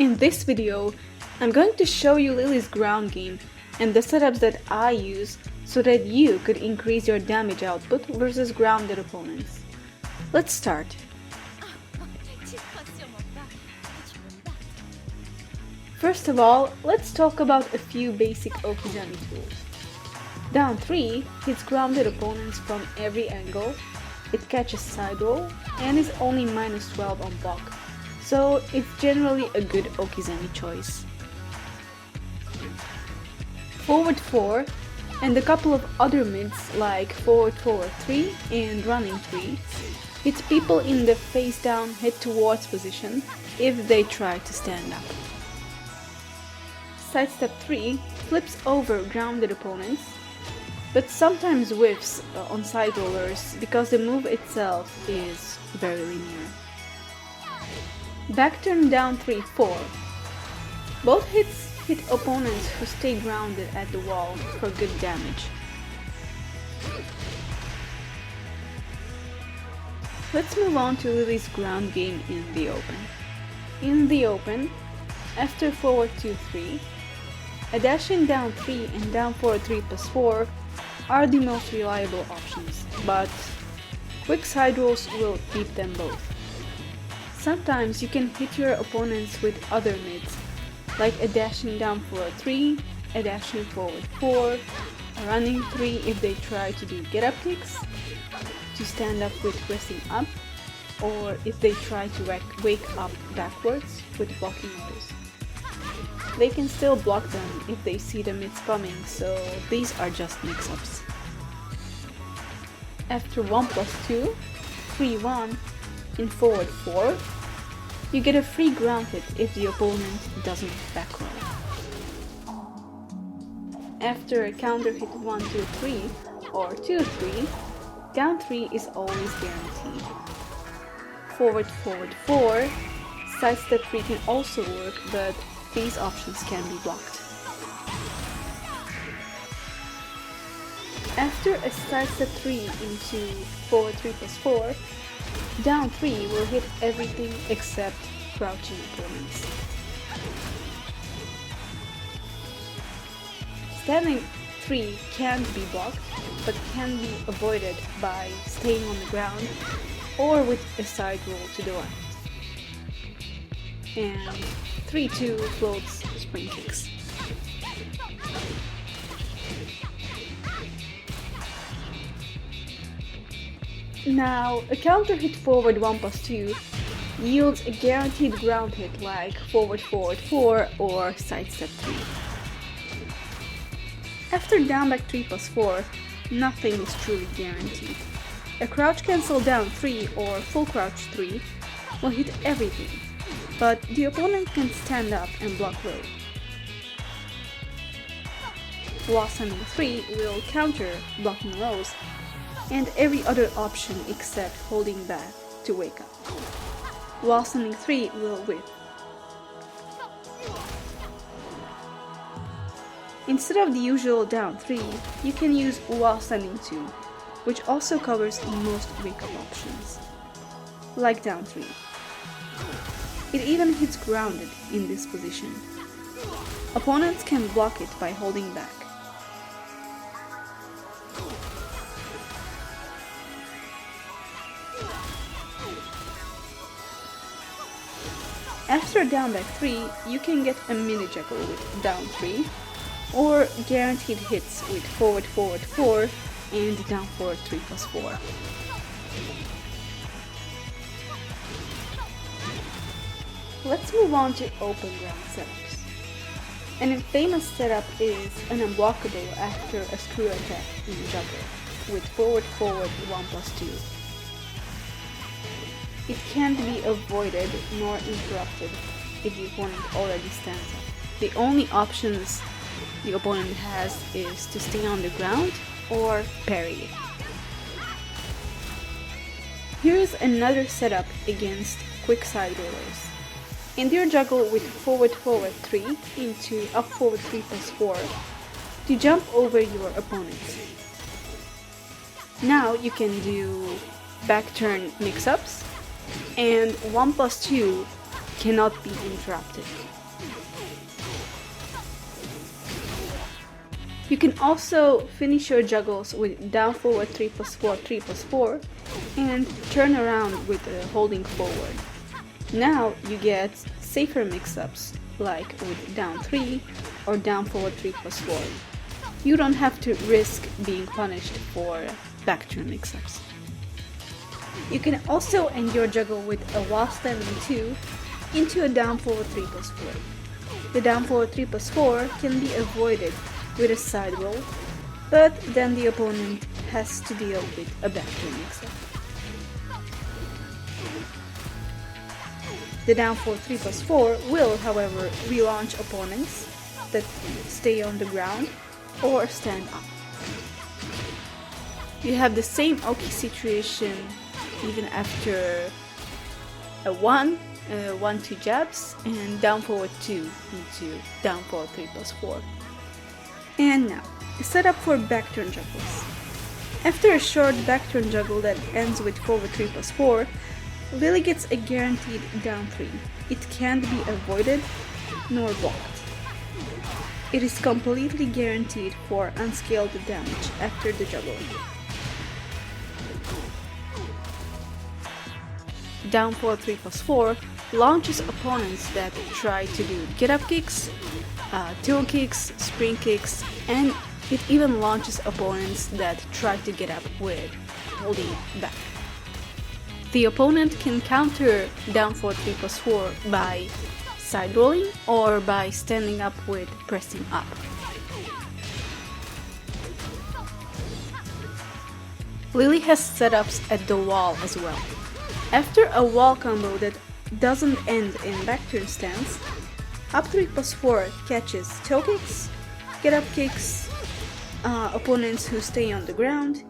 In this video, I'm going to show you Lili's ground game and the setups that I use so that you could increase your damage output versus grounded opponents. Let's start. First of all, let's talk about a few basic Okizeme tools. Down 3 hits grounded opponents from every angle, it catches side roll, and is only -12 on block, so it's generally a good Okizeme choice. Forward 4 and a couple of other mids like forward 3 and running 3 hits people in the face down head towards position if they try to stand up. Sidestep 3 flips over grounded opponents, but sometimes whiffs on side rollers because the move itself is very linear. Backturn down 3-4. Both hits hit opponents who stay grounded at the wall for good damage. Let's move on to Lili's ground game in the open. In the open, after forward 2-3, a dash in down 3 and down forward 3+4 are the most reliable options, but quick side rolls will beat them both. Sometimes you can hit your opponents with other mids, like a dashing down forward 3, a dashing forward 4, a running 3 if they try to do get up kicks, to stand up with pressing up, or if they try to wake up backwards with blocking rolls. They can still block them if they see the mids coming, so these are just mix-ups. After 1+2, 3-1, in forward 4, you get a free ground hit if the opponent doesn't back roll. After a counter hit 1-2-3 or 2-3, down 3 is always guaranteed. Forward 4, sidestep 3 can also work, but these options can be blocked. After a sidestep 3 into forward 3+4, down 3 will hit everything except crouching opponents. Standing 3 can't be blocked, but can be avoided by staying on the ground or with a side roll to the left. And 3-2 floats spring kicks. Now, a counter hit forward 1+2 yields a guaranteed ground hit like forward 4 or sidestep 3. After down back 3+4, nothing is truly guaranteed. A crouch cancel down 3 or full crouch 3 will hit everything, but the opponent can stand up and block low. Wall standing 3 will counter blocking lows, and every other option except holding back to wake up. Wall standing 3 will whip. Instead of the usual down 3, you can use wall standing 2, which also covers most wake up options, like down 3. It even hits grounded in this position. Opponents can block it by holding back. After down back 3, you can get a mini juggle with down 3, or guaranteed hits with forward 4 and down forward 3+4. Let's move on to open ground setups. An infamous setup is an unblockable after a screw attack in juggle with forward 1+2. It can't be avoided nor interrupted if the opponent already stands up. The only options the opponent has is to stay on the ground or parry it. Here's another setup against quick side rollers. End your juggle with forward 3 into up forward 3+4 to jump over your opponent. Now you can do back turn mix-ups and 1+2 cannot be interrupted. You can also finish your juggles with down forward 3+4, 3+4 and turn around with holding forward. Now you get safer mix-ups like with down 3 or down forward 3+4. You don't have to risk being punished for back turn mix-ups. You can also end your juggle with a while standing 2 into a down forward 3+4. The down forward 3+4 can be avoided with a side roll, but then the opponent has to deal with a back turn mix-up. The down forward 3+4 will, however, relaunch opponents that stay on the ground or stand up. You have the same Oki situation even after a 1-2 jabs and down forward 2 into down forward 3+4. And now, a setup for back turn juggles. After a short back turn juggle that ends with forward 3+4, Lili gets a guaranteed down 3. It can't be avoided nor blocked. It is completely guaranteed for unscaled damage after the juggle. Down forward 3+4 launches opponents that try to do get-up kicks, toe kicks, spring kicks, and it even launches opponents that try to get up with holding back. The opponent can counter down forward 3+4 by side rolling or by standing up with pressing up. Lili has setups at the wall as well. After a wall combo that doesn't end in back turn stance, up 3+4 catches toe kicks, get up kicks, opponents who stay on the ground,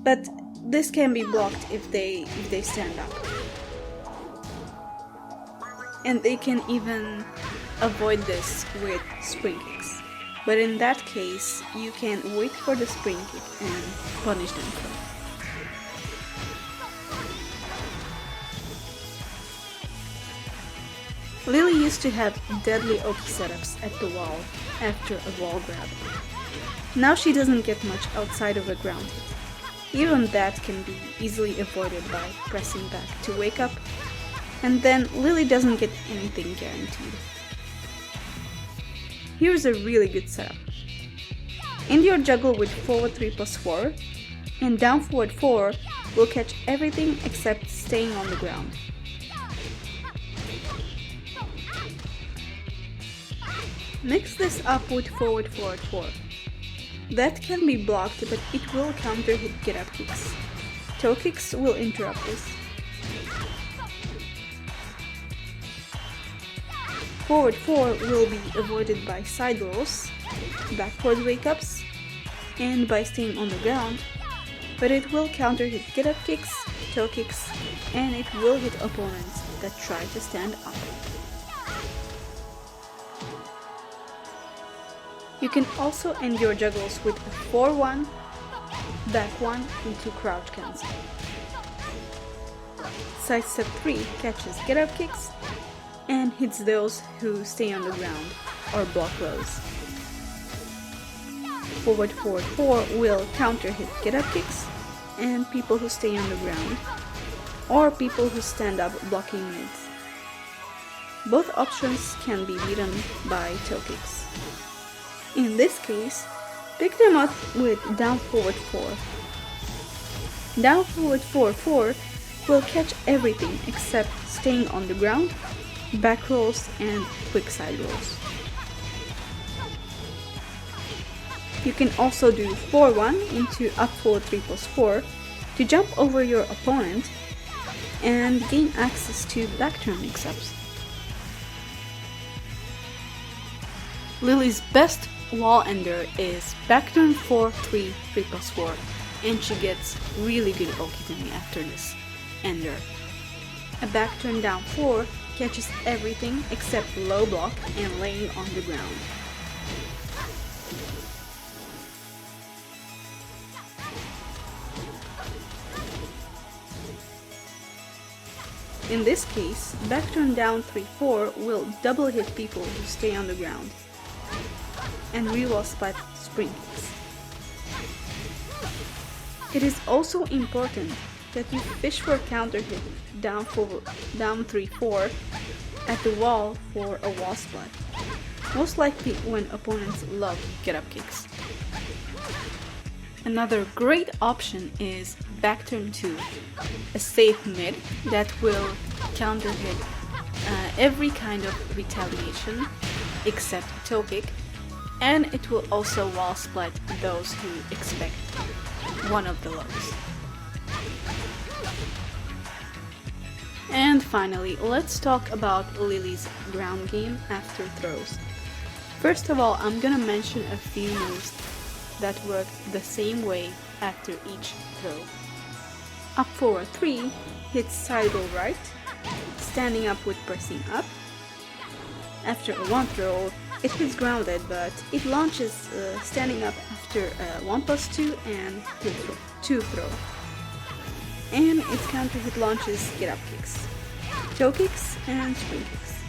but this can be blocked if they stand up. And they can even avoid this with spring kicks. But in that case, you can wait for the spring kick and punish them for it. Lili used to have deadly Oki setups at the wall after a wall grab. Now she doesn't get much outside of a ground hit. Even that can be easily avoided by pressing back to wake up, and then Lili doesn't get anything guaranteed. Here's a really good setup. End your juggle with forward 3+4, and down forward 4 will catch everything except staying on the ground. Mix this up with forward 4. That can be blocked, but it will counter hit get up kicks. Toe kicks will interrupt this. Forward 4 will be avoided by side rolls, backward wake ups, and by staying on the ground, but it will counter hit get up kicks, toe kicks, and it will hit opponents that try to stand up. You can also end your juggles with a 4-1, back 1 into crouch cancel. Sidestep 3 catches get up kicks and hits those who stay on the ground or block rows. Forward 4 will counter hit get up kicks and people who stay on the ground or people who stand up blocking mids. Both options can be beaten by toe kicks. In this case, pick them up with down forward 4. Down forward 4 will catch everything except staying on the ground, back rolls, and quick side rolls. You can also do 4-1 into up forward 3+4 to jump over your opponent and gain access to back turn mix-ups. Lili's best wall ender is back turn 4-3, 3+4, and she gets really good Okizeme after this ender. A back turn down 4 catches everything except low block and laying on the ground. In this case, back turn down 3-4 will double hit people who stay on the ground, and re-wall splat spring kicks. It is also important that you fish for a counter hit down 3-4 at the wall for a wall splat, most likely when opponents love get-up kicks. Another great option is back turn 2, a safe mid that will counter hit every kind of retaliation except toe kick, and it will also wall splat those who expect one of the lows. And finally, let's talk about Lili's ground game after throws. First of all, I'm gonna mention a few moves that work the same way after each throw. Up forward 3 hits side roll right, standing up with pressing up. After a 1 throw, it hits grounded, but it launches standing up after a 1+2 and 2 throw. And its counter hit launches get up kicks, toe kicks, and spring kicks.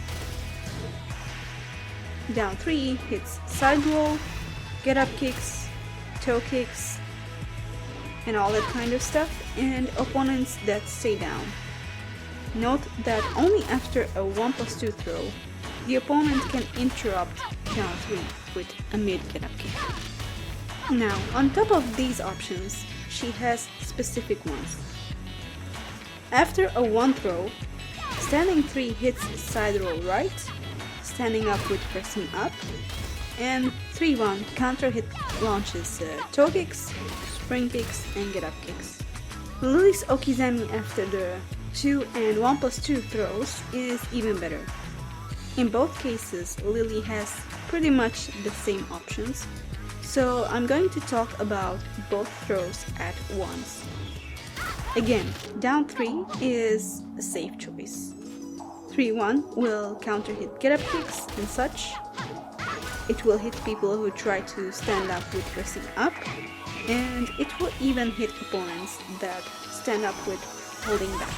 Down 3 hits side roll, get up kicks, toe kicks, and all that kind of stuff, and opponents that stay down. Note that only after a 1+2 throw, the opponent can interrupt down 3 with a mid get up kick. Now, on top of these options, she has specific ones. After a 1 throw, standing 3 hits side roll right, standing up with pressing up, and 3-1 counter hit launches toe kicks, spring kicks, and get up kicks. Lili's Okizeme after the 2 and 1+2 throws is even better. In both cases, Lili has pretty much the same options, so I'm going to talk about both throws at once. Again, down 3 is a safe choice. 3-1 will counter hit get up kicks and such. It will hit people who try to stand up with pressing up, and it will even hit opponents that stand up with holding back.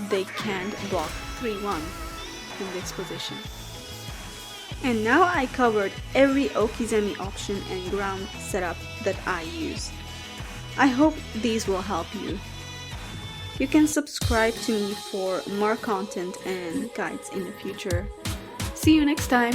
They can't block 3-1 in this position. And now I covered every Okizeme option and ground setup that I use. I hope these will help you. You can subscribe to me for more content and guides in the future. See you next time!